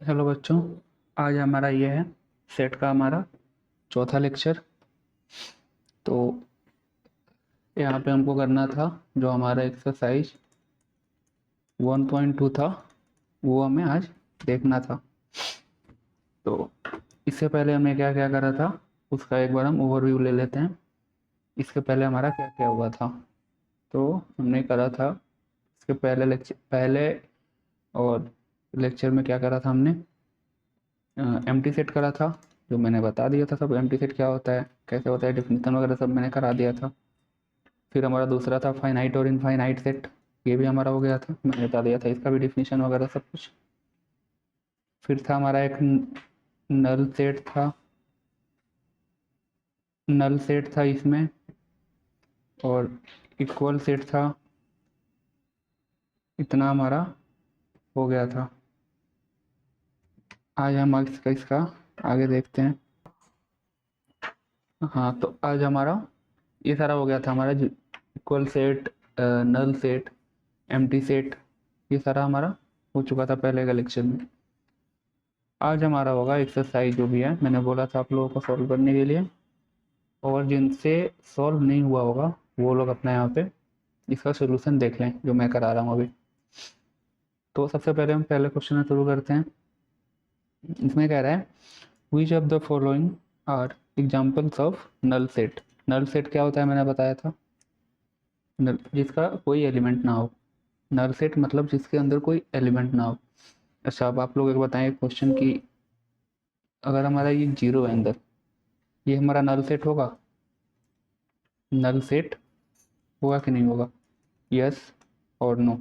Hello बच्चों, आज हमारा ये है सेट का हमारा चौथा लेक्चर। तो यहाँ पे हमको करना था जो हमारा एक्सरसाइज 1.2 था, वो हमें आज देखना था। तो इससे पहले हमने क्या क्या करा था उसका एक बार हम ओवरव्यू ले लेते हैं। इसके पहले हमारा क्या क्या हुआ था। तो हमने करा था इसके पहले और लेक्चर में क्या करा था हमने, एम्प्टी सेट करा था, जो मैंने बता दिया था सब एम्प्टी सेट क्या होता है, कैसे होता है, डिफिनीशन वगैरह सब मैंने करा दिया था। फिर हमारा दूसरा था फाइनाइट और इनफाइनाइट सेट, ये भी हमारा हो गया था, मैंने बता दिया था इसका भी डिफिनीशन वगैरह सब कुछ। फिर था हमारा एक नल सेट था, नल सेट था इसमें, और इक्वल सेट था। इतना हमारा हो गया था। आज हम इसका आगे देखते हैं। हाँ, तो आज हमारा ये सारा हो गया था हमारा equal set, null set, empty set, ये सारा हमारा हो चुका था पहले का लेक्चर में। आज हमारा होगा एक्सरसाइज जो भी है, मैंने बोला था आप लोगों को सॉल्व करने के लिए, और जिनसे सॉल्व नहीं हुआ होगा वो लोग अपना यहाँ पे इसका सोल्यूशन देख लें जो मैं करा रहा हूँ अभी। तो सबसे पहले हम पहले क्वेश्चन से शुरू करते हैं। इसमें कह रहा है which of the following are examples of null set. Null set क्या होता है मैंने बताया था, जिसका कोई एलिमेंट ना हो। नल सेट मतलब जिसके अंदर कोई एलिमेंट ना हो। अच्छा, अब आप लोग एक बताएं क्वेश्चन की, अगर हमारा ये जीरो है अंदर, ये हमारा नल सेट होगा? नल सेट होगा कि नहीं होगा? यस और नो?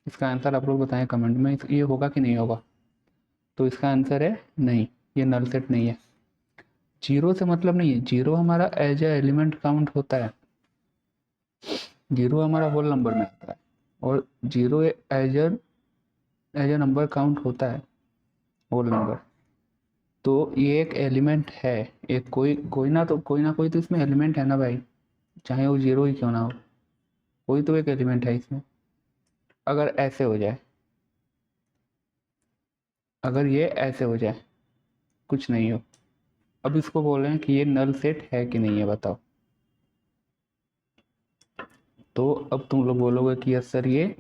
इसका आंसर आप लोग बताएं कमेंट में, ये होगा कि नहीं होगा। तो इसका आंसर है नहीं, ये नल सेट नहीं है। जीरो से मतलब नहीं है, जीरो हमारा एज ए एलिमेंट काउंट होता है, जीरो हमारा होल नंबर में आता है, और zero as a number count होता है, होल नंबर। तो ये एक एलिमेंट है, एक कोई ना कोई तो इसमें एलिमेंट है ना भाई, चाहे वो जीरो ही क्यों ना हो, कोई तो एक एलिमेंट है इसमें। अगर ऐसे हो जाए, अगर ये ऐसे हो जाए, कुछ नहीं हो, अब इसको बोल रहे हैं कि ये नल सेट है कि नहीं है, बताओ। तो अब तुम लोग बोलोगे कि यस सर ये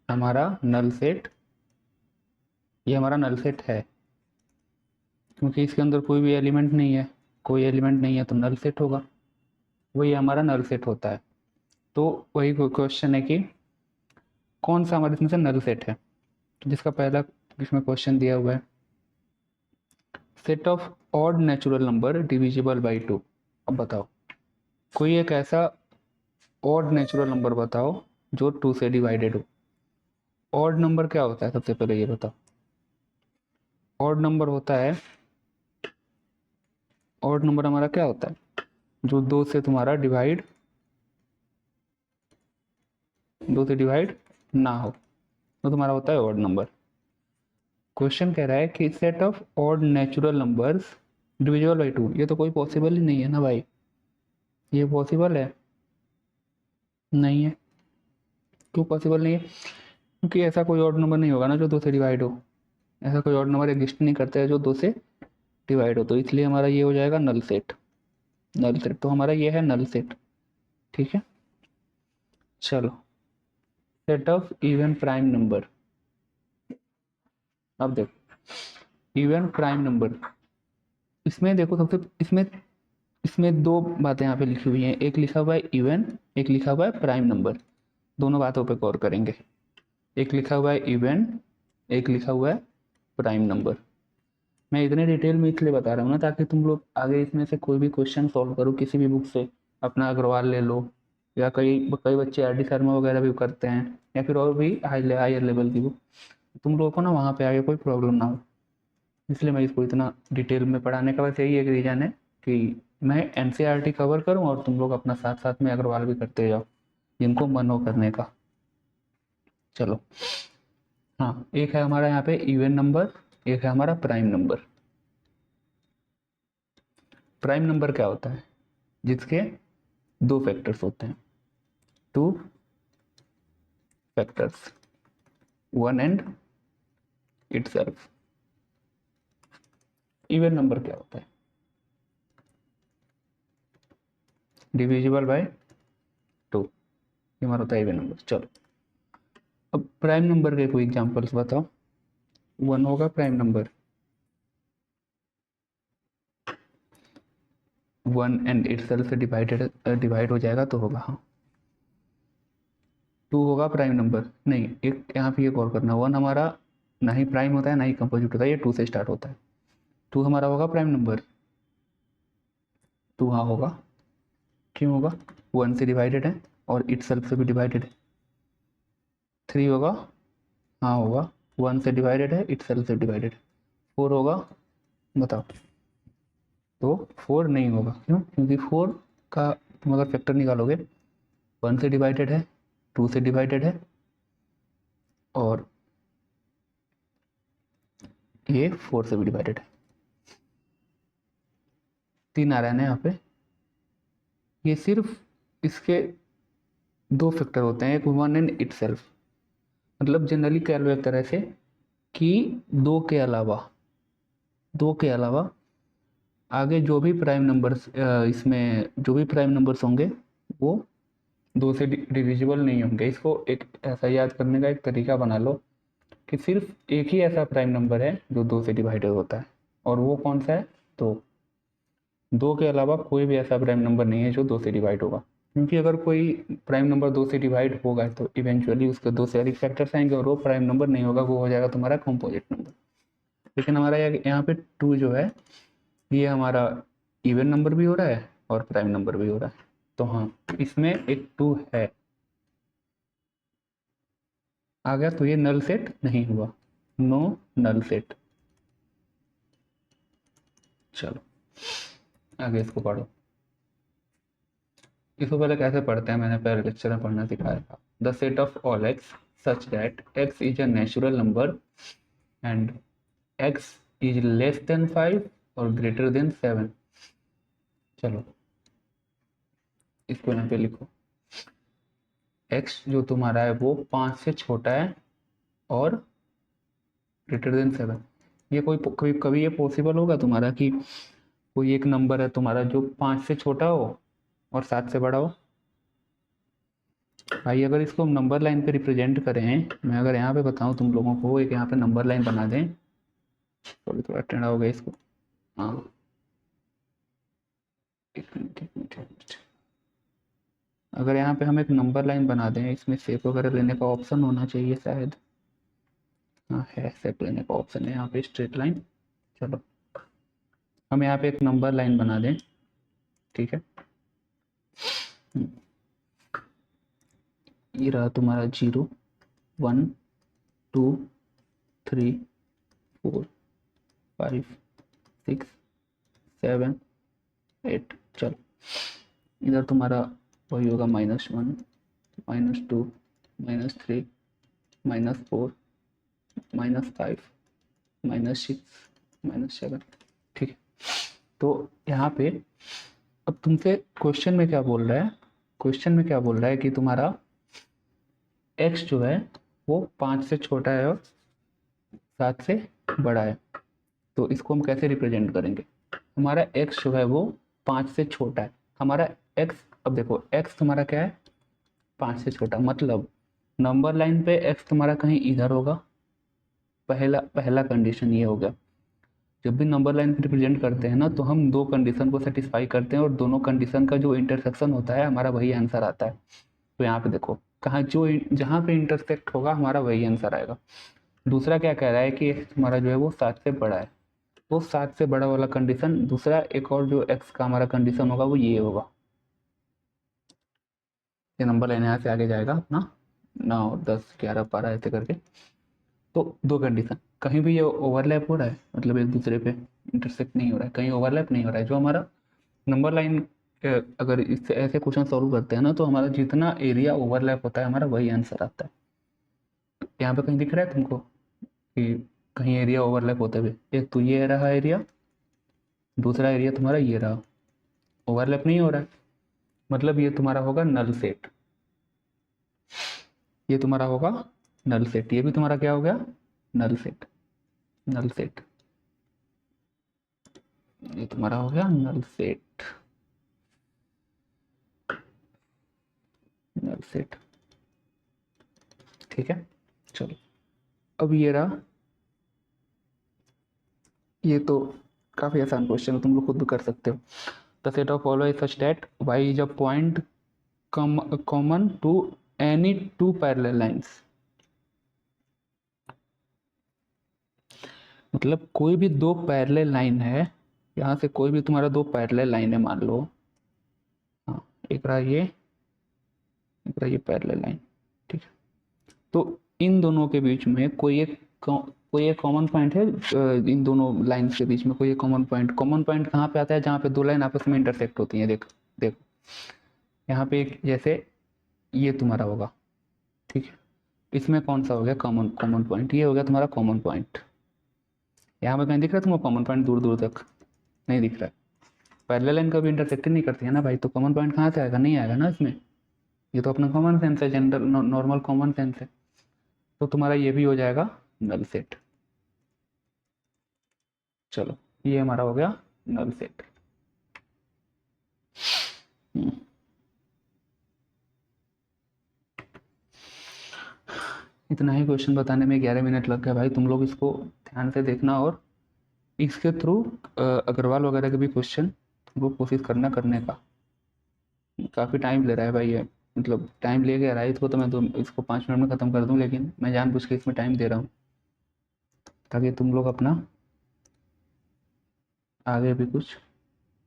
हमारा नल सेट, ये हमारा नल सेट है, क्योंकि इसके अंदर कोई भी एलिमेंट नहीं है, कोई एलिमेंट नहीं है तो नल सेट होगा, वही हमारा नल सेट होता है। तो वही क्वेश्चन है कि कौन सा हमारे इसमें से नल सेट है। तो जिसका पहला इसमें क्वेश्चन दिया हुआ है, set of odd natural number divisible by two. अब बताओ कोई एक ऐसा ऑड नेचुरल नंबर बताओ जो टू से डिवाइडेड हो। ऑड नंबर क्या होता है सबसे पहले ये बताओ। ऑड नंबर होता है, ऑड नंबर हमारा क्या होता है, जो दो से तुम्हारा डिवाइड, दो से डिवाइड ना हो, तो तुम्हारा होता है ऑड नंबर। क्वेश्चन कह रहा है कि set of odd natural numbers divisible by two, ये तो कोई पॉसिबल ही नहीं है ना भाई, ये पॉसिबल है नहीं है। क्यों पॉसिबल नहीं है? क्योंकि ऐसा कोई ऑड नंबर नहीं होगा ना जो दो से डिवाइड हो, ऐसा कोई ऑड नंबर एग्जिस्ट नहीं करता है जो दो से डिवाइड हो, तो इसलिए हमारा ये हो जाएगा नल सेट। नल सेट तो हमारा ये है नल सेट, ठीक है। चलो, set of even prime number. अब देखो इवन प्राइम नंबर, इसमें देखो सबसे इसमें इसमें दो बातें यहाँ पे लिखी हुई हैं, एक लिखा हुआ है इवन, एक लिखा हुआ है प्राइम नंबर। दोनों बातों पे गौर करेंगे, एक लिखा हुआ है इवन, एक लिखा हुआ है प्राइम नंबर। मैं इतने डिटेल में इसलिए बता रहा हूँ ना ताकि तुम लोग आगे इसमें से कोई भी क्वेश्चन सॉल्व करो किसी भी बुक से, अपना अग्रवाल ले लो, या कई कई बच्चे आर डी शर्मा वगैरह भी करते हैं, या फिर और भी हायर लेवल की बुक, तुम लोगों को ना वहाँ पे आगे कोई प्रॉब्लम ना हो, इसलिए मैं इसको इतना डिटेल में पढ़ाने का बस यही एक रीज़न है कि मैं एनसीईआरटी कवर करूँ और तुम लोग अपना साथ साथ में अग्रवाल भी करते जाओ जिनको मन हो करने का। चलो, हाँ, एक है हमारा यहाँ पे इवन नंबर, एक है हमारा प्राइम नंबर। प्राइम नंबर क्या होता है? जिसके दो फैक्टर्स होते हैं, two factors, one and itself. Even number क्या होता है? डिविजिबल बाय 2, ये हमारा होता है इवन नंबर। चलो अब प्राइम नंबर के कोई एग्जांपल्स बताओ। 1 होगा प्राइम नंबर, 1 एंड इटसेल्फ से डिवाइड हो जाएगा तो होगा। हाँ 2 होगा प्राइम नंबर, नहीं एक यहाँ पे एक और करना, 1 हमारा ना ही प्राइम होता है ना ही कंपोजिट होता है, ये 2 से स्टार्ट होता है। 2 हमारा होगा प्राइम नंबर, 2 हाँ होगा, क्यों होगा? 1 से डिवाइडेड है और इटसेल्फ से भी डिवाइडेड है। 3 होगा, हाँ होगा, 1 से डिवाइडेड है, इटसेल्फ से डिवाइडेड है। 4 होगा, बताओ। तो 4 नहीं होगा, क्यों? क्योंकि 4 का तुम अगर फैक्टर निकालोगे 1 से डिवाइडेड है, 2 से डिवाइडेड है और ये 4 से भी डिवाइडेड है। 3 आ रहा है ना यहाँ पे। ये सिर्फ इसके 2 फैक्टर होते हैं, एक 1 एंड इटसेल्फ। मतलब जनरली कह लो एक तरह से कि 2 के अलावा आगे जो भी प्राइम नंबर्स इसमें जो भी प्राइम नंबर्स होंगे वो 2 से डिविजिबल नहीं होंगे। इसको एक ऐसा याद करने का एक तरीका बना लो कि सिर्फ एक ही ऐसा प्राइम नंबर है जो 2 से डिवाइडेड होता है, और वो कौन सा है? तो 2 के अलावा कोई भी ऐसा प्राइम नंबर नहीं है जो 2 से डिवाइड होगा। क्योंकि अगर कोई प्राइम नंबर 2 से डिवाइड होगा तो इवेंचुअली उसके 2 से अधिक फैक्टर्स आएंगे और वो प्राइम नंबर नहीं होगा, वो हो जाएगा तुम्हारा कंपोजिट नंबर। लेकिन हमारा यहाँ पे 2 जो है ये हमारा इवन नंबर भी हो रहा है और प्राइम नंबर भी हो रहा है, तो हाँ इसमें एक 2 है आ गया, तो ये नल सेट नहीं हुआ, नो नल सेट। चलो आगे इसको पढ़ो। इसको पहले कैसे पढ़ते हैं मैंने पहले लेक्चर में पढ़ना सिखाया था। The set of all x such that x is a natural number and x is less than 5 और ग्रेटर देन 7। चलो इसको यहाँ पे लिखो, एक्स जो तुम्हारा है वो 5 से छोटा है और ग्रेटर देन 7। ये कोई कभी ये पॉसिबल होगा तुम्हारा कि कोई एक नंबर है तुम्हारा जो 5 से छोटा हो और 7 से बड़ा हो? भाई अगर इसको हम नंबर लाइन पे रिप्रेजेंट करें, मैं अगर यहाँ पे बताऊँ तुम लोगों को, एक यहाँ पे नंबर लाइन बना दें, तो थोड़ा टेढ़ा हो गया इसको, हाँ एक मिनट। अगर यहाँ पे हम एक नंबर लाइन बना दें, इसमें शेप वगैरह लेने का ऑप्शन होना चाहिए शायद, हाँ है, शेप लेने का ऑप्शन है यहाँ पे, स्ट्रेट लाइन। चलो हम यहाँ पे एक नंबर लाइन बना दें, ठीक है। ये रहा तुम्हारा 0 1 2 3 4 5 6 7 8। चलो इधर तुम्हारा वही होगा -1 -2 -3 -4 -5 -6 -7, ठीक है। तो यहाँ पे अब तुमसे क्वेश्चन में क्या बोल रहा है, क्वेश्चन में क्या बोल रहा है कि तुम्हारा x जो है वो 5 से छोटा है और 7 से बड़ा है। तो इसको हम कैसे रिप्रेजेंट करेंगे? हमारा x जो है वो 5 से छोटा है, हमारा x, अब देखो x तुम्हारा क्या है? 5 से छोटा, मतलब नंबर लाइन पे x तुम्हारा कहीं इधर होगा। पहला कंडीशन ये हो गया। जब भी नंबर लाइन पे रिप्रेजेंट करते हैं ना तो हम 2 कंडीशन को सेटिस्फाई करते हैं और दोनों कंडीशन का जो इंटरसेक्शन होता है हमारा वही आंसर आता है। तो यहाँ पे देखो कहाँ जहाँ पे इंटरसेक्ट होगा हमारा वही आंसर आएगा। दूसरा क्या कह रहा है कि x हमारा जो है वो 7 से बड़ा है, तो 7 से बड़ा वाला कंडीशन, दूसरा एक और जो x का हमारा कंडीशन होगा वो ये होगा। ये नंबर लाइन यहाँ से आगे जाएगा अपना 9 10 11 12 ऐसे करके। तो 2 कंडीशन, कहीं भी ये ओवरलैप हो रहा है, मतलब एक दूसरे पे इंटरसेक्ट नहीं हो रहा है, कहीं ओवरलैप नहीं हो रहा है। जो हमारा नंबर लाइन अगर इससे ऐसे क्वेश्चन सॉल्व करते हैं ना तो हमारा जितना एरिया ओवरलैप होता है हमारा वही आंसर आता है। यहाँ पे कहीं दिख रहा है तुमको कि कहीं एरिया ओवरलैप होते हुए? एक तो ये रहा एरिया, दूसरा एरिया तुम्हारा ये रहा, ओवरलैप नहीं हो रहा है, मतलब ये तुम्हारा होगा नल सेट। ये तुम्हारा होगा नल सेट, ये भी तुम्हारा क्या हो गया? नल सेट। नल सेट, ये तुम्हारा हो गया नल सेट, नल सेट। ठीक है, चलो अब ये रहा, ये तो काफ़ी आसान क्वेश्चन है, तुम लोग खुद भी कर सकते हो। The set of follow is such that y is a point common to any two parallel lines. मतलब कोई भी दो पैरेलल लाइन है, यहाँ से कोई भी तुम्हारा दो पैरेलल लाइन है मान लो, हाँ एक रहा ये, एक रहा ये पैरेलल लाइन, ठीक है। तो इन दोनों के बीच में कोई एक कॉमन पॉइंट है, इन दोनों लाइन्स के बीच में कोई एक कॉमन पॉइंट कहाँ पे आता है, जहाँ पे दो लाइन आपस में इंटरसेक्ट होती हैं। देखो देखो यहाँ पे एक, जैसे ये तुम्हारा होगा, ठीक है, इसमें कौन सा हो गया कॉमन कॉमन पॉइंट, ये हो गया तुम्हारा कॉमन पॉइंट। यहाँ पे कहीं दिख रहा है तुमको कॉमन पॉइंट, दूर दूर तक नहीं दिख रहा है, पैरेलल लाइन कभी इंटरसेक्ट नहीं करती है ना भाई, तो कॉमन पॉइंट कहाँ से आएगा, नहीं आएगा ना इसमें। ये तो अपना कॉमन सेंस है, जनरल नॉर्मल कॉमन सेंस है। तो तुम्हारा ये भी हो जाएगा नल सेट। चलो ये हमारा हो गया नल सेट। इतना ही क्वेश्चन बताने में 11 मिनट लग गया भाई, तुम लोग इसको ध्यान से देखना, और इसके थ्रू अग्रवाल वगैरह के भी क्वेश्चन तुमको कोशिश करना करने का। काफ़ी टाइम ले रहा है भाई ये, मतलब टाइम ले गया रहा है इसको, तो मैं तो इसको 5 मिनट में ख़त्म कर दूं, लेकिन मैं जानबूझ के इसमें टाइम दे रहा हूँ ताकि तुम लोग अपना आगे भी कुछ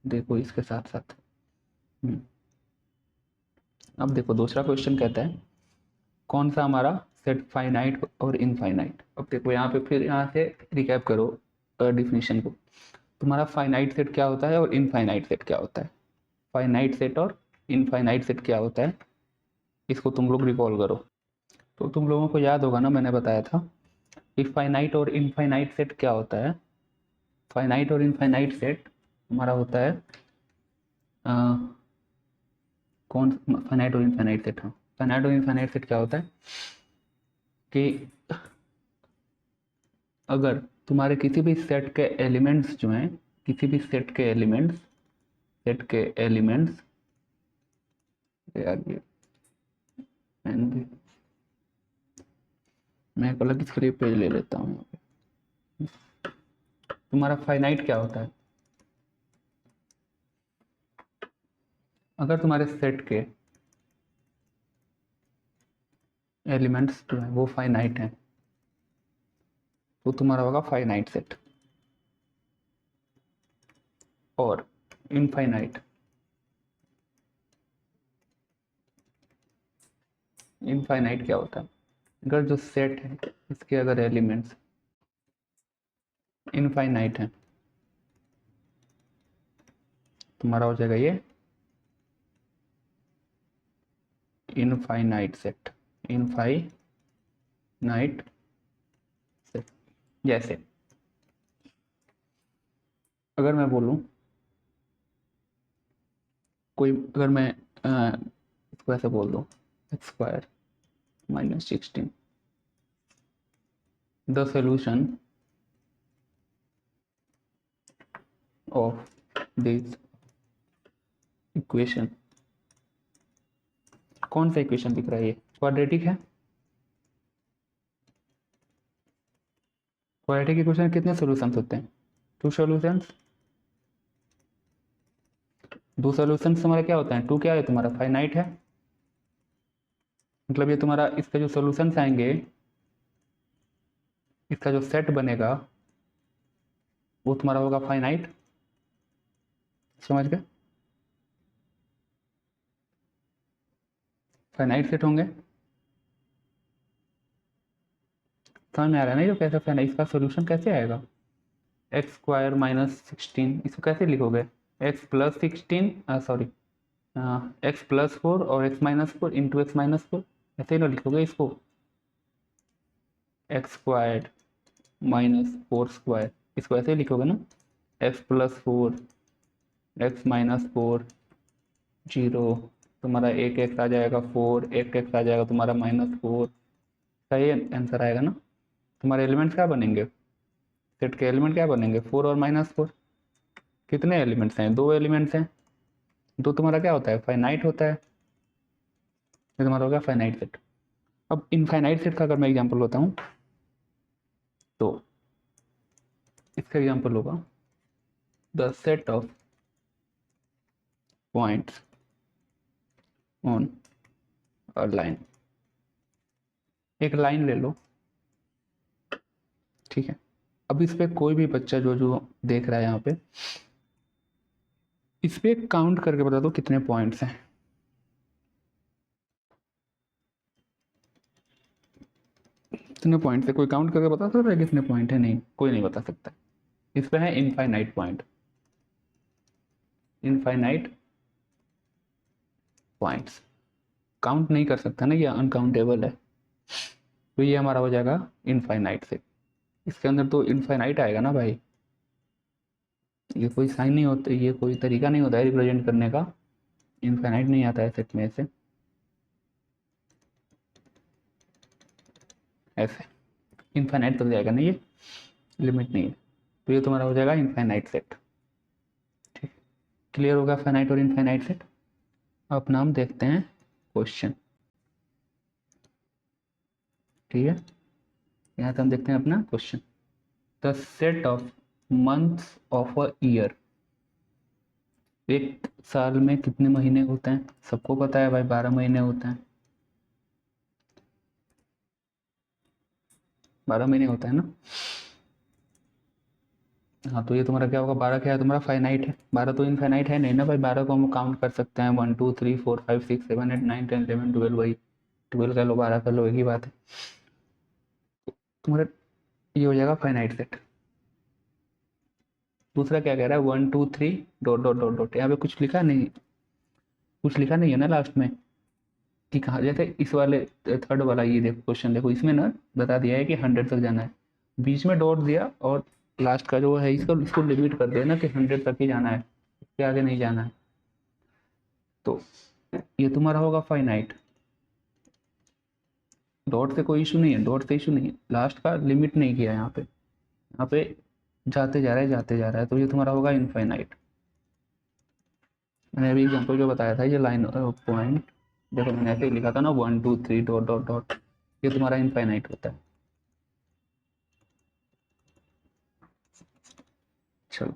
देखो इसके साथ साथ। अब देखो दूसरा क्वेश्चन कहता है कौन सा हमारा सेट फाइनाइट और इनफाइनाइट। अब देखो यहाँ पे फिर यहाँ से रिकैप करो डिफिनीशन को। तुम्हारा फाइनाइट सेट क्या होता है और इनफाइनाइट सेट क्या होता है, फाइनाइट सेट और इनफाइनाइट सेट क्या होता है, इसको तुम लोग रिकॉल करो। तो तुम लोगों को याद होगा ना, मैंने बताया था कि फाइनाइट और इनफाइनाइट सेट क्या होता है। फाइनाइट और इनफाइनाइट सेट हमारा होता है कौन, फाइनाइट और इनफाइनाइट सेट, हाँ फाइनाइट और इनफाइनाइट सेट क्या होता है कि अगर तुम्हारे किसी भी सेट के एलिमेंट्स जो हैं, किसी भी सेट के एलिमेंट्स यार ये मैं एक अलग इसके लिए पेज ले लेता हूँ। यहाँ पे तुम्हारा फाइनाइट क्या होता है, अगर तुम्हारे सेट के एलिमेंट्स जो हैं वो फाइनाइट हैं तो तुम्हारा होगा फाइनाइट सेट। और इनफाइनाइट, इनफाइनाइट क्या होता है, अगर जो सेट है इसके अगर एलिमेंट्स इनफाइनाइट हैं तुम्हारा हो जाएगा ये इनफाइनाइट सेट, इनफाइनाइट सेट। जैसे अगर मैं बोलूं कोई, अगर मैं इसको ऐसे बोल दूं x square minus 16 the solution of this equation, कौन सा इक्वेशन दिख रहा है, ये क्वाड्रेटिक है। क्वाड्रेटिक इक्वेशन कितने सॉल्यूशंस होते हैं, टू सॉल्यूशंस। दो सॉल्यूशंस हमारे क्या होता है, टू क्या है तुम्हारा फाइनाइट है, मतलब ये तुम्हारा इसके जो सॉल्यूशंस आएंगे, इसका जो सेट बनेगा वो तुम्हारा होगा फाइनाइट। समझ गए, फाइनाइट सेट होंगे। समझ में आ रहा है ना, जो कैसे फाइनाइट, इसका सॉल्यूशन कैसे आएगा, एक्स स्क्वायर माइनस 16, इसको कैसे लिखोगे, x plus 16 sorry x plus 4 और x minus 4 into x minus 4, ऐसे ही ना लिखोगे इसको, एक्स स्क्वायर माइनस 4 स्क्वायर, इसको ऐसे ही लिखोगे ना, x plus 4 x minus 4 zero, तुम्हारा एक एक्स आ जाएगा 4, एक एक्स आ जाएगा तुम्हारा माइनस 4, सही आंसर आएगा ना। तुम्हारे एलिमेंट्स क्या बनेंगे, सेट के एलिमेंट क्या बनेंगे, 4 और -4। कितने एलिमेंट्स हैं, 2 एलिमेंट्स हैं। दो तुम्हारा क्या होता है, फाइनाइट होता है। ये तुम्हारा होगा फाइनाइट सेट। अब इनफाइनाइट सेट का अगर मैं एग्जांपल होता हूँ तो इसका एग्जांपल होगा the set of points on a line. एक लाइन ले लो, ठीक है। अब इस पे कोई भी बच्चा जो जो देख रहा है यहाँ पे, इस पे काउंट करके बता दो कितने पॉइंट्स हैं। कितने पॉइंट्स है, कोई काउंट करके बता सकता है कितने पॉइंट है? नहीं, कोई नहीं बता सकता। इस पे है infinite point, infinite points. Count नहीं कर सकता ना, ये अनकाउंटेबल है। तो ये हमारा हो जाएगा इनफाइनाइट से। इसके अंदर तो इनफाइनाइट आएगा ना भाई, ये कोई साइन नहीं होता, ये कोई तरीका नहीं होता है रिप्रेजेंट करने का। इनफाइनाइट नहीं आता है सेट में ऐसे, ऐसे इनफाइनाइट तक जाएगा नहीं, ये लिमिट नहीं है। तो ये तुम्हारा हो जाएगा इनफाइनाइट सेट। ठीक, क्लियर होगा फाइनाइट और इनफाइनाइट सेट। अब नाम देखते हैं क्वेश्चन, ठीक है। यहाँ से हम देखते हैं अपना question. The set of months of a year. एक साल में कितने महीने होते हैं, सबको पता है भाई, 12 महीने होते हैं। 12 महीने होता है ना। हाँ, तो ये तुम्हारा क्या होगा, 12 क्या है तुम्हारा, फाइनाइट है। 12 तो इनफाइनाइट है नहीं ना भाई, 12 को हम काउंट कर सकते हैं, 1 2 3 4 5 6 7 8 9 10 11 12, वही 12 कर लो 12 कर लो, एक ही बात है। तुम्हारा ये हो जाएगा फाइनाइट सेट। दूसरा क्या कह रहा है, 1 2 3 डॉट डॉट डॉट डॉट, यहाँ पे कुछ लिखा नहीं, कुछ लिखा नहीं है ना लास्ट में कि कहाँ। जैसे इस वाले थर्ड वाला ये देखो क्वेश्चन, देखो इसमें ना बता दिया है कि 100 तक जाना है, बीच में डॉट दिया और लास्ट का जो है इसको लिमिट कर दिया ना कि 100 तक ही जाना है, इसके आगे नहीं जाना है। तो ये तुम्हारा होगा फाइनाइट। डॉट से कोई इशू नहीं है, डॉट से इशू नहीं है, लास्ट का लिमिट नहीं किया यहाँ पे, यहाँ पे जाते जा रहा है जाते जा रहा है, तो ये तुम्हारा होगा इनफाइनाइट। मैंने अभी एग्जाम्पल जो बताया था ये लाइन पॉइंट, देखो मैंने ऐसे ही लिखा था ना 1 2 3 डॉट डॉट डॉट, ये तुम्हारा इनफाइनाइट होता है। चलो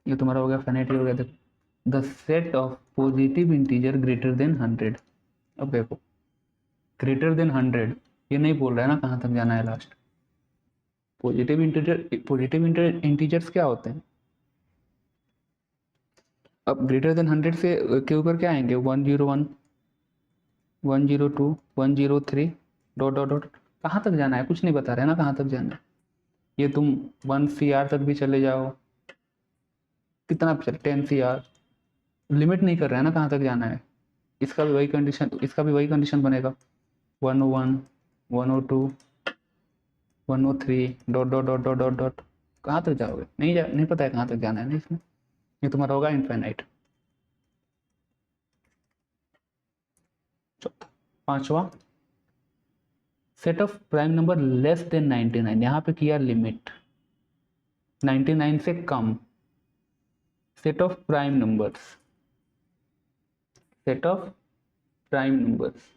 ये तुम्हारा हो गया फाइनाइट, हो गया। देखो the set of positive integer greater than 100। अब देखो ग्रेटर देन 100, ये नहीं बोल रहा है ना कहाँ तक जाना है लास्ट। पॉजिटिव इंटीजर्स क्या होते हैं, अब ग्रेटर देन 100 से के ऊपर क्या आएंगे, 101 102 103 डॉट डॉट डॉट, कहाँ तक जाना है कुछ नहीं बता रहे ना कहाँ तक जाना है। ये तुम 1 CR तक भी चले जाओ, कितना भी चले 10 CR, लिमिट नहीं कर रहा है ना कहाँ तक जाना है। इसका भी वही कंडीशन, इसका भी वही कंडीशन बनेगा, 101 102 103 dot dot dot dot dot dot, कहाँ तक जाओगे, नहीं पता है कहाँ तक जाना है ना इसमें। ये तुम्हारा होगा इनफाइनाइट। चौथा, पांचवा, set of prime number less than 99, यहाँ पे किया लिमिट 99 से कम। Set of prime numbers, set of prime numbers,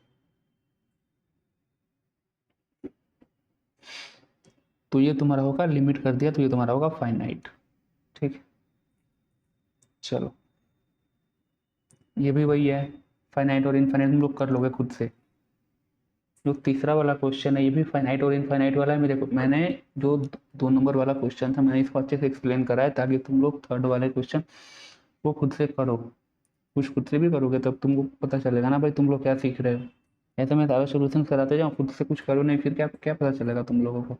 तो ये तुम्हारा होगा लिमिट कर दिया, तो ये तुम्हारा होगा फाइनाइट। ठीक है, चलो ये भी वही है, फाइनाइट और इनफाइनाइट तुम लोग कर लोगे खुद से। जो तीसरा वाला क्वेश्चन है ये भी फाइनाइट और इनफाइनाइट वाला है। मेरे को मैंने जो 2 नंबर वाला क्वेश्चन था मैंने इसको अच्छे से एक्सप्लेन करा है, ताकि तुम लोग थर्ड वाले क्वेश्चन वो खुद से करो, कुछ खुद से भी करोगे तब तुमको पता चलेगा ना भाई तुम लोग क्या सीख रहे हो। ऐसे मैं सारा सोल्यूशन कराते जाऊँ, खुद से कुछ करो नहीं, फिर क्या क्या पता चलेगा तुम लोगों को।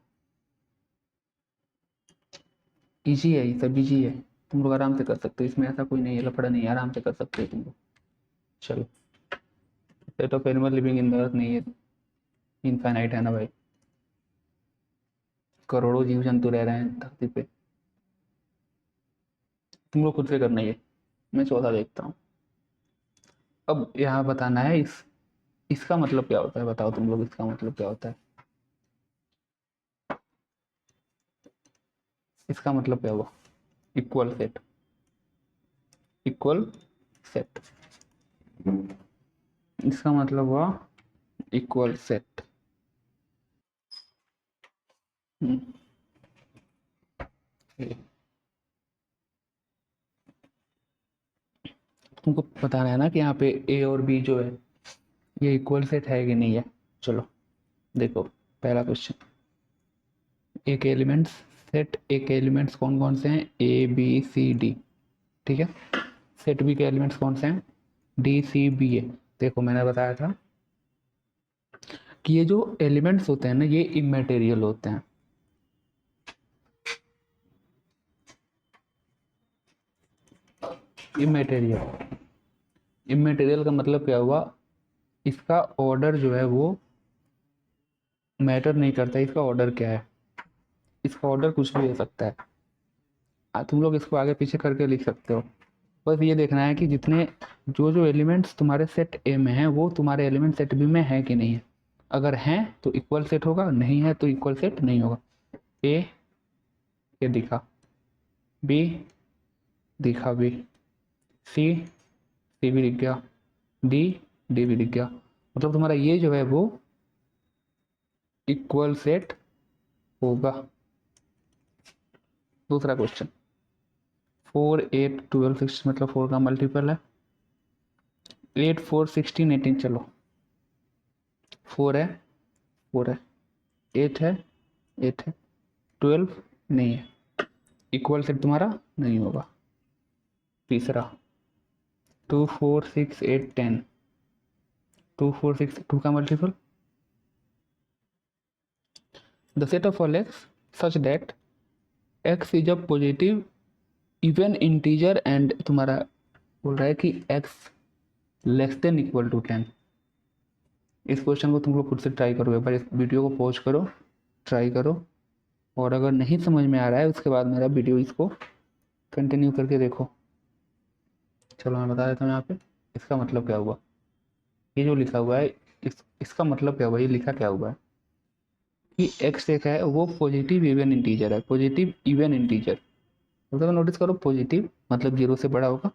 ईजी है, ये सब ईजी है, तुम लोग आराम से कर सकते हो, इसमें ऐसा कोई नहीं है, लफड़ा नहीं है, आराम से कर सकते हो तुम लोग। चलो, set of animal living in the earth नहीं है, इनफाइनाइट है ना भाई, करोड़ों जीव जंतु रह रहे हैं धरती पे, तुम लोग खुद से करना है। मैं चौथा देखता हूँ। अब यहाँ बताना है इसका मतलब क्या होता है, बताओ तुम लोग इसका मतलब क्या होता है। इसका मतलब क्या हुआ? इक्वल सेट, इक्वल सेट, इसका मतलब हुआ इक्वल सेट। तुमको बताना है ना कि यहाँ पे ए और बी जो है ये इक्वल सेट है कि नहीं है। चलो देखो पहला क्वेश्चन, एक एलिमेंट्स सेट, एक एलिमेंट्स कौन कौन से हैं? ए बी सी डी, ठीक है। सेट बी के एलिमेंट्स कौन से हैं? डी सी बी ए। देखो मैंने बताया था कि ये जो एलिमेंट्स होते हैं ना ये इमेटेरियल होते हैं। इमेटेरियल, इमेटेरियल का मतलब क्या हुआ? इसका ऑर्डर जो है वो मैटर नहीं करता, इसका ऑर्डर क्या है। इसका ऑर्डर कुछ भी हो सकता है, तुम लोग इसको आगे पीछे करके लिख सकते हो। बस ये देखना है कि जितने जो जो एलिमेंट्स तुम्हारे सेट ए में हैं वो तुम्हारे एलिमेंट सेट बी में है कि नहीं है। अगर हैं तो इक्वल सेट होगा, नहीं है तो इक्वल सेट नहीं होगा। ए ये दिखा, बी दिखा, बी सी, सी भी दिख गया, डी डी भी दिख गया। मतलब तुम्हारा ये जो है वो इक्वल सेट होगा। दूसरा क्वेश्चन, 4 8 12 6 मतलब 4 का मल्टीपल है। 8 4 16 18, चलो 4 है, 4 है, 8 है, 8 है, 12 नहीं है, इक्वल सेट तुम्हारा नहीं होगा। तीसरा 2 4 6 8 10, 2 4 6 2 का multiple. The set of all x such that x is a positive even integer and तुम्हारा बोल रहा है कि x less than equal to 10। इस क्वेश्चन को तुम लोग खुद से ट्राई करो, एक बार इस वीडियो को पॉज करो, ट्राई करो, और अगर नहीं समझ में आ रहा है उसके बाद मेरा वीडियो इसको कंटिन्यू करके देखो। चलो मैं बता देता हूँ यहाँ पे इसका मतलब क्या हुआ। ये जो लिखा हुआ है इसका मतलब क्या हुआ, ये लिखा क्या हुआ है कि एक्स एक है वो पॉजिटिव इवन इंटीजर है। पॉजिटिव इवन इंटीजर मतलब नोटिस करो, पॉजिटिव मतलब 0 से बड़ा होगा,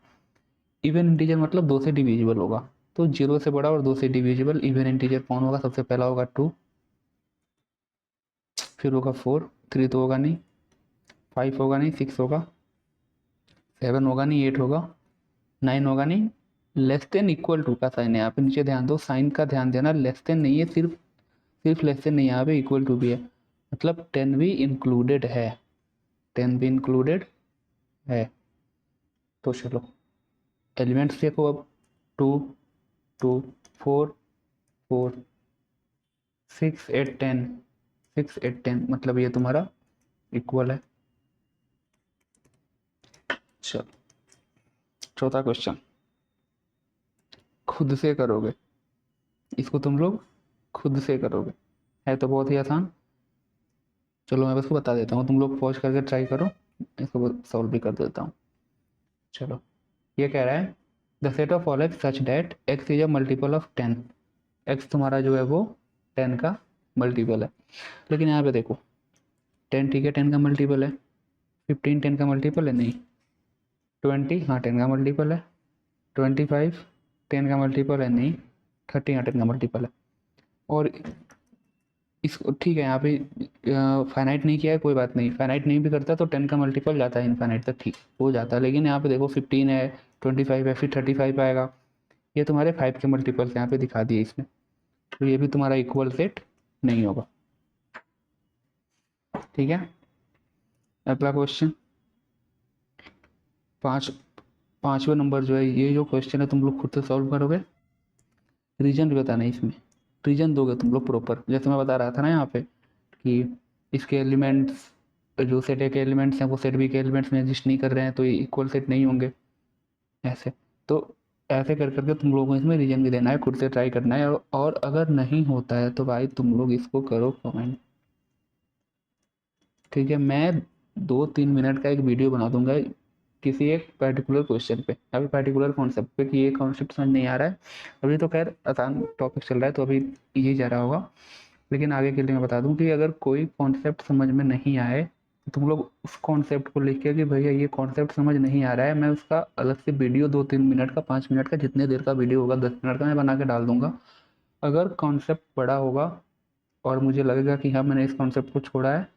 इवन इंटीजर मतलब 2 से डिविजिबल होगा। तो 0 से बड़ा और 2 से डिविजिबल इवन इंटीजर कौन होगा? सबसे पहला होगा 2, फिर होगा 4, 3 तो होगा नहीं, 5 होगा नहीं, 6 होगा, 7 होगा नहीं, 8 होगा, 9 होगा नहीं। लेस देन इक्वल टू का साइन है यहाँ पे, नीचे ध्यान दो, साइन का ध्यान देना, लेस देन नहीं है, सिर्फ सिर्फ लेस देन नहीं, यहाँ पे इक्वल टू भी है, मतलब 10 भी इंक्लूडेड है, 10 भी इंक्लूडेड है। तो चलो एलिमेंट्स देखो अब, 2 2 4 4 6 8 10, 6 8 10 मतलब ये तुम्हारा इक्वल है। चलो चौथा क्वेश्चन, खुद से करोगे इसको, तुम लोग खुद से करोगे, है तो बहुत ही आसान। चलो मैं बस को बता देता हूँ, तुम लोग पॉज करके ट्राई करो, इसको सॉल्व भी कर देता हूँ। चलो ये कह रहा है the set of all x such that x is a multiple of 10। X तुम्हारा जो है वो 10 का मल्टीपल है। लेकिन यहाँ पे देखो 10 ठीक है 10 का मल्टीपल है, 15 10 का मल्टीपल है नहीं, 20 हाँ 10 का मल्टीपल है, 25 10 का मल्टीपल है नहीं, 30 हाँ 10 का मल्टीपल है। और इसको ठीक है यहाँ पे फाइनाइट नहीं किया है, कोई बात नहीं, फाइनाइट नहीं भी करता तो 10 का मल्टीपल जाता है इनफाइनाइट तक, ठीक हो जाता है। लेकिन यहाँ पे देखो 15 है, 25 है, फिर 35 आएगा, ये तुम्हारे 5 के मल्टीपल्स यहाँ पे दिखा दिए इसमें, तो ये भी तुम्हारा इक्वल सेट नहीं होगा। ठीक है, अगला क्वेश्चन, पाँचवें नंबर जो है, ये जो क्वेश्चन है तुम लोग खुद से सॉल्व करोगे, रीजन भी बताना है इसमें, रीजन दोगे तुम लोग प्रॉपर, जैसे मैं बता रहा था ना यहाँ पे कि इसके एलिमेंट्स जो सेट ए के एलिमेंट्स हैं वो सेट बी के एलिमेंट्स में एग्जिस्ट नहीं कर रहे हैं तो ये इक्वल सेट नहीं होंगे, ऐसे। तो ऐसे कर करके तुम लोगों को इसमें रीजन भी देना है, खुद से ट्राई करना है, और अगर नहीं होता है तो भाई तुम लोग इसको करो कमेंट, ठीक है। मैं 2-3 मिनट का एक वीडियो बना दूंगा किसी एक पर्टिकुलर क्वेश्चन पे, अभी पर्टिकुलर कॉन्सेप्ट पे, कि ये कॉन्सेप्ट समझ नहीं आ रहा है अभी, तो खैर आसान टॉपिक चल रहा है तो अभी यही जा रहा होगा, लेकिन आगे के लिए मैं बता दूं कि अगर कोई कॉन्सेप्ट समझ में नहीं आए तुम लोग उस कॉन्सेप्ट को लिख के कि भैया ये कॉन्सेप्ट समझ नहीं आ रहा है, मैं उसका अलग से वीडियो 2-3 मिनट का, 5 मिनट का, जितने देर का वीडियो होगा, 10 मिनट का मैं बना के डाल दूंगा। अगर कॉन्सेप्ट बड़ा होगा और मुझे लगेगा कि हाँ मैंने इस कॉन्सेप्ट को छोड़ा है,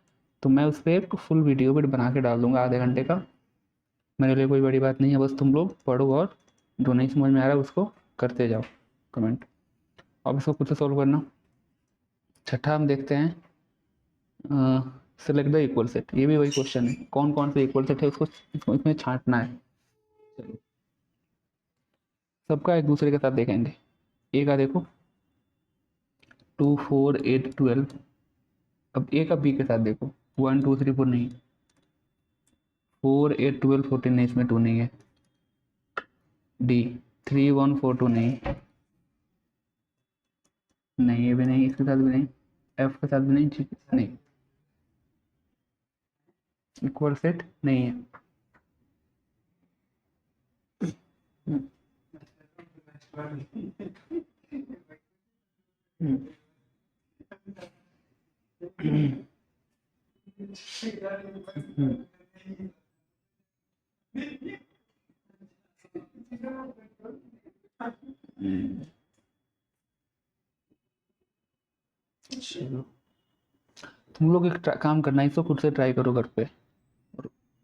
तो मैं उस पर एक फुल वीडियो भी बना के डाल दूंगा आधे घंटे का। मेरे लिए कोई बड़ी बात नहीं है, बस तुम लोग पढ़ो और जो नहीं समझ में आ रहा है उसको करते जाओ कमेंट। अब इसको खुद से सॉल्व करना। छठा हम देखते हैं, सेलेक्ट द इक्वल सेट। ये भी वही क्वेश्चन है, कौन कौन से इक्वल सेट है उसको इसमें छांटना है। चलो सबका एक दूसरे के साथ देखेंगे। ए का देखो 2 4 8 12। अब ए का बी के साथ देखो 1 2 3 4 नहीं, 4 8 12 14 नहीं, इसमें 2 नहीं है। डी 3 1 4 2 नहीं, नहीं ये भी नहीं, इसके साथ भी नहीं, एफ के साथ भी नहीं, जी नहीं, इक्वल सेट नहीं है। हम्म, हम्म, हम्म, हम्म। चलो तुम लोग एक काम करना, इसको खुद से ट्राई करो घर पे,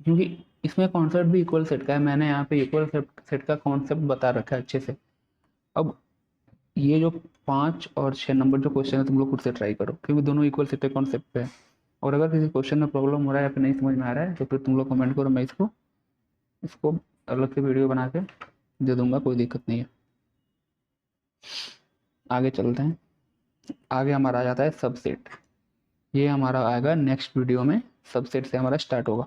क्योंकि इसमें कॉन्सेप्ट भी इक्वल सेट का है। मैंने यहाँ पे इक्वल सेट का कॉन्सेप्ट बता रखा है अच्छे से। अब ये जो 5 और 6 नंबर जो क्वेश्चन है तुम लोग खुद से ट्राई करो, क्योंकि दोनों इक्वल सेट के कॉन्सेप्ट पे है। और अगर किसी क्वेश्चन में प्रॉब्लम हो रहा है या फिर नहीं समझ में आ रहा है, तो फिर तुम लोग कमेंट करो, मैं इसको इसको अलग से वीडियो बना के दे दूंगा, कोई दिक्कत नहीं है। आगे चलते हैं। आगे हमारा आ जाता है सबसेट। ये हमारा आएगा नेक्स्ट वीडियो में, सबसेट से हमारा स्टार्ट होगा।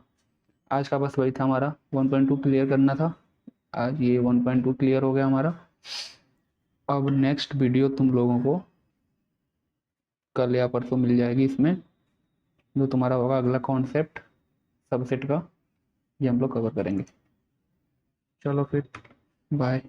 आज का बस वही था, हमारा 1.2 क्लियर करना था। आज ये 1.2 क्लियर हो गया हमारा। अब नेक्स्ट वीडियो तुम लोगों को कल या परसों मिल जाएगी, इसमें जो तुम्हारा होगा अगला कॉन्सेप्ट सबसेट का, ये हम लोग कवर करेंगे। चलो फिर बाय।